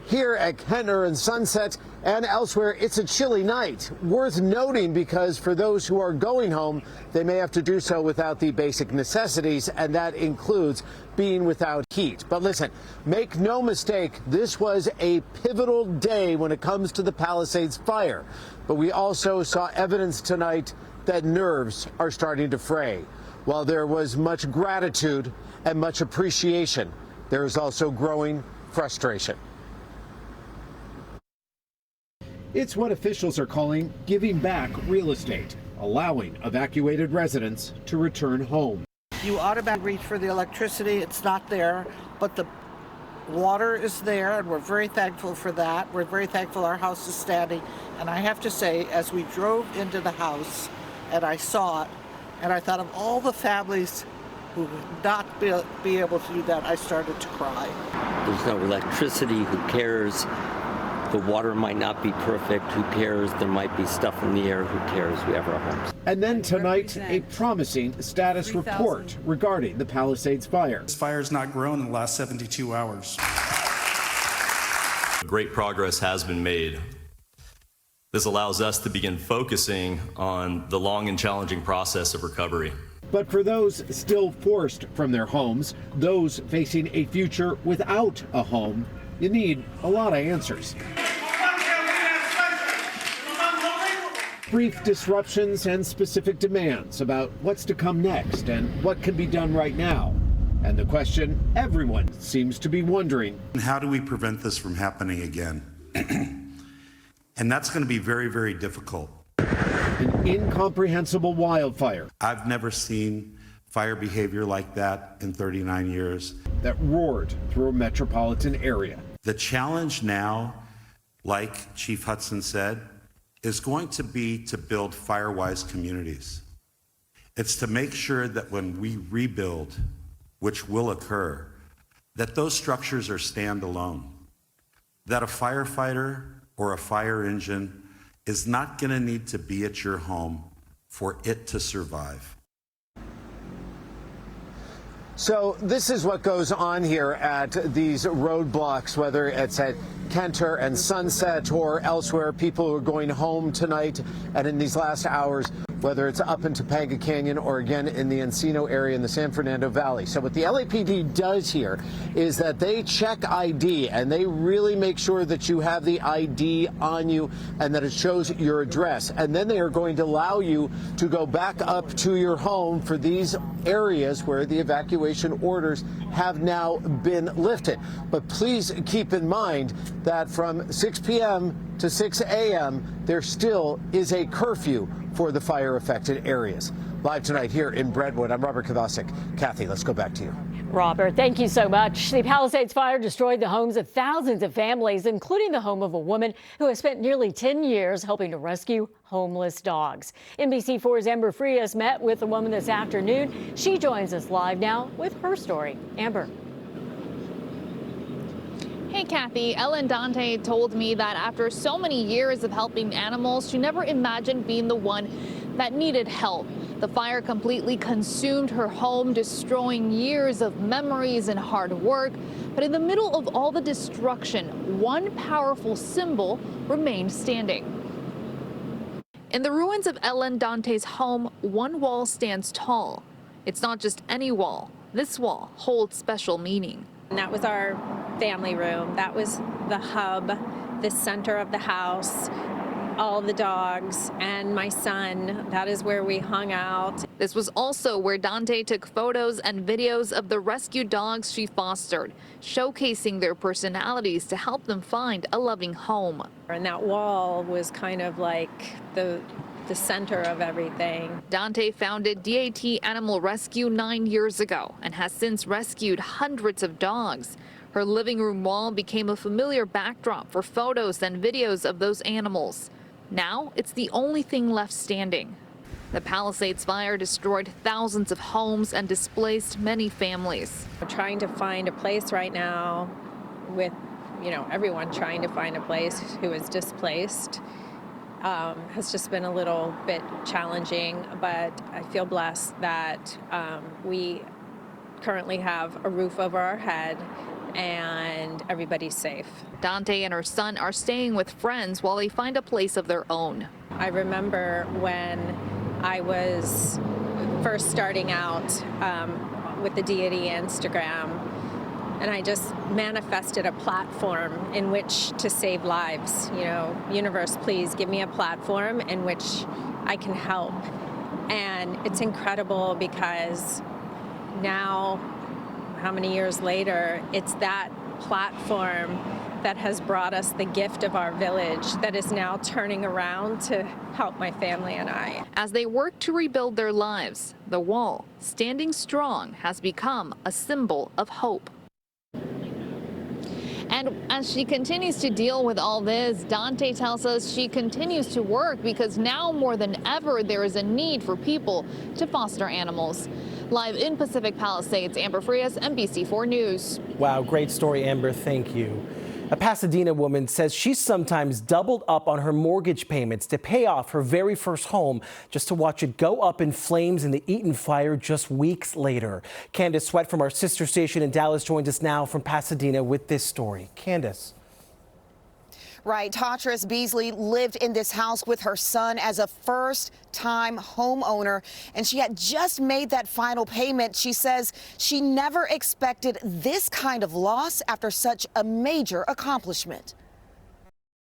Here at Kenner and Sunset and elsewhere, it's a chilly night. Worth noting because for those who are going home, they may have to do so without the basic necessities, and that includes being without heat. But listen, make no mistake, this was a pivotal day when it comes to the Palisades fire. But we also saw evidence tonight that nerves are starting to fray. While there was much gratitude and much appreciation, there is also growing frustration. It's what officials are calling giving back real estate, allowing evacuated residents to return home. You automatically reach for the electricity, it's not there, but the water is there, and we're very thankful for that. We're very thankful our house is standing. And I have to say, as we drove into the house and I saw it, and I thought of all the families who would not be able to do that, I started to cry. There's no electricity, who cares? The water might not be perfect, who cares? There might be stuff in the air, who cares? We have our homes. And then tonight, a promising status report regarding the Palisades fire. This fire has not grown in the last 72 hours. Great progress has been made. This allows us to begin focusing on the long and challenging process of recovery. But for those still forced from their homes, those facing a future without a home, you need a lot of answers. Brief disruptions and specific demands about what's to come next and what can be done right now. And the question everyone seems to be wondering: how do we prevent this from happening again? And that's going to be very, very difficult. An incomprehensible wildfire. I've never seen fire behavior like that in 39 years. That roared through a metropolitan area. The challenge now, like Chief Hudson said, is going to be to build fire-wise communities. It's to make sure that when we rebuild, which will occur, that those structures are standalone, that a firefighter or a fire engine is not going to need to be at your home for it to survive. So this is what goes on here at these roadblocks, whether it's at Kenner and Sunset or elsewhere. People who are going home tonight and in these last hours, whether it's up in Topanga Canyon or again in the Encino area in the San Fernando Valley. So what the LAPD does here is that they check ID and they really make sure that you have the ID on you and that it shows your address. And then they are going to allow you to go back up to your home for these areas where the evacuation orders have now been lifted. But please keep in mind that from 6 p.m. to 6 a.m., there still is a curfew for the fire-affected areas. Live tonight here in Brentwood, I'm Robert Kovasik. Kathy, let's go back to you. Robert, thank you so much. The Palisades fire destroyed the homes of thousands of families, including the home of a woman who has spent nearly 10 years helping to rescue homeless dogs. NBC4's Amber Frias met with the woman this afternoon. She joins us live now with her story. Amber. Hey Kathy, Ellen Dante told me that after so many years of helping animals, she never imagined being the one that needed help. The fire completely consumed her home, destroying years of memories and hard work. But in the middle of all the destruction, one powerful symbol remained standing. In the ruins of Ellen Dante's home, one wall stands tall. It's not just any wall. This wall holds special meaning. And that was our family room. That was the hub, the center of the house, all the dogs, and my son. That is where we hung out. This was also where Dante took photos and videos of the rescued dogs she fostered, showcasing their personalities to help them find a loving home. And that wall was kind of like the center of everything. Dante founded DAT Animal Rescue 9 years ago and has since rescued hundreds of dogs. Her living room wall became a familiar backdrop for photos and videos of those animals. Now it's the only thing left standing. The Palisades fire destroyed thousands of homes and displaced many families. We're trying to find a place right now with, everyone trying to find a place who is displaced. Has just been a little bit challenging, but I feel blessed that we currently have a roof over our head and everybody's safe. Dante and her son are staying with friends while they find a place of their own. I remember when I was first starting out with the Deity Instagram, and I just manifested a platform in which to save lives. You know, universe, please give me a platform in which I can help. And it's incredible because now, how many years later, it's that platform that has brought us the gift of our village that is now turning around to help my family and I. As they work to rebuild their lives, the wall, standing strong, has become a symbol of hope. And as she continues to deal with all this, Dante tells us she continues to work because now more than ever there is a need for people to foster animals. Live in Pacific Palisades, Amber Frias, NBC4 News. Wow, great story, Amber. Thank you. A Pasadena woman says she's sometimes doubled up on her mortgage payments to pay off her very first home just to watch it go up in flames in the Eaton fire just weeks later. Candace Sweat from our sister station in Dallas joins us now from Pasadena with this story. Candace. Right. Tatris Beasley lived in this house with her son as a first-time homeowner, and she had just made that final payment. She says she never expected this kind of loss after such a major accomplishment.